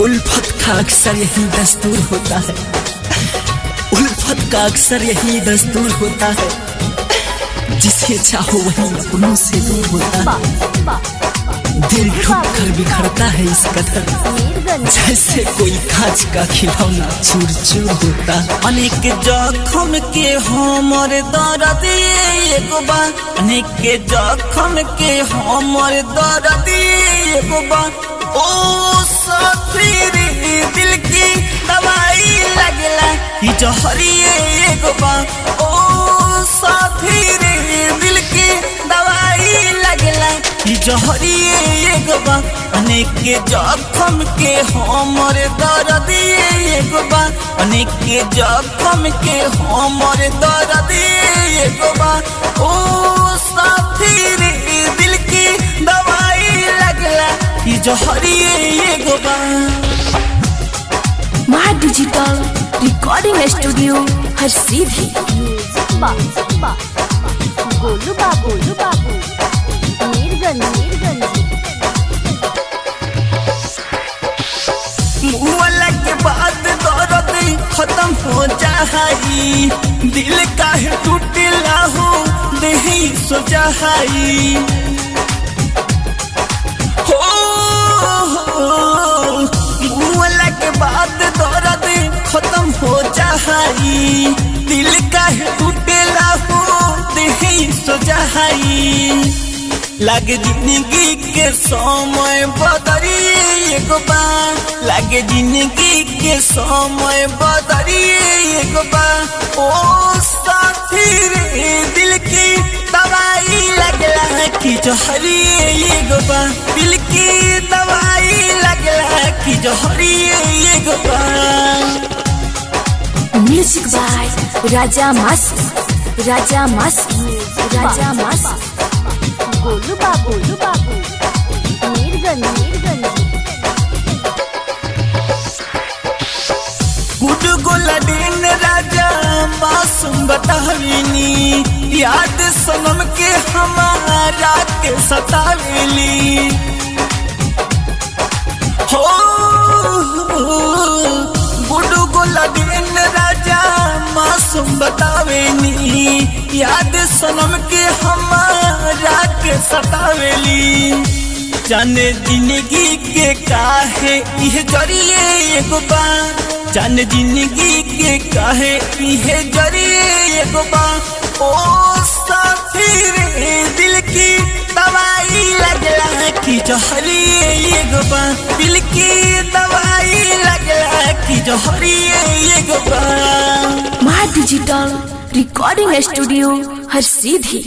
उल्फत का अक्सर यही दस्तूर होता है, उल्फत का अक्सर यही दस्तूर होता है, जिसे चाहो वही अपनों से दूर होता है। दिल टूट कर बिखरता है इस कदर, जैसे कोई कांच का खिलौना चूर चूर होता। अनेक जख्म के हमर दर्द एगो बा, अनेक जख्म के हमर दर्द एगो बा। ओ साथी रे दिल की दवाई लगला कि जहरिए एगो बा। ओ साथी रे दिल की दवाई लगला कि जहरिए एगो बा। अनेक जख्म के हमर दर्द एगो बा, अनेक जख्म के हमर दर्द एगो बा। ओ साथी रे दिल की दवाई लगला कि जहरिए एगो बा। माँ डिजिटल रिकॉर्डिंग स्टूडियो हर सीधी। गोलू बाबू मीरगंज मुआला के बाद दर्द खत्म हो जाई, दिल काहे टूटला हो नहीं सोचाई। मुआला के बाद दर्द खत्म हो जाई, दिल काहे टूटला हो नहीं सोचाई। लागे जिंदगी के समय बदरी एगो बा, लागे जिंदगी के समय बदरी एगो बा। ओ साथी रे दिल की दवाई लगला कि जहरिए एगो बा, दिल की दवाई लगला कि जहरिए एगो बा। म्यूजिक बाय राजा मासी, राजा मासी, राजा मासी। गोलू बाबू मीरगंज गुड गोलाडीन राजा मासूम बताविनी, याद सनम के हमारा के सतावेली। हो गुड गोलाडीन राजा मासूम बतावेनी, याद सनम के हमारा के सतावेली। जाने जिंदगी के काहे इह जरिए एगो बा, जाने जिंदगी के काहे इह जरिए एगो बा। ओ साथी रे दिल की दवाई लगला कि जहरिए एगो बा, दिल की दवाई लगला कि जहरिए एगो बा। माँ डिजिटल रिकॉर्डिंग स्टूडियो हर सीधी।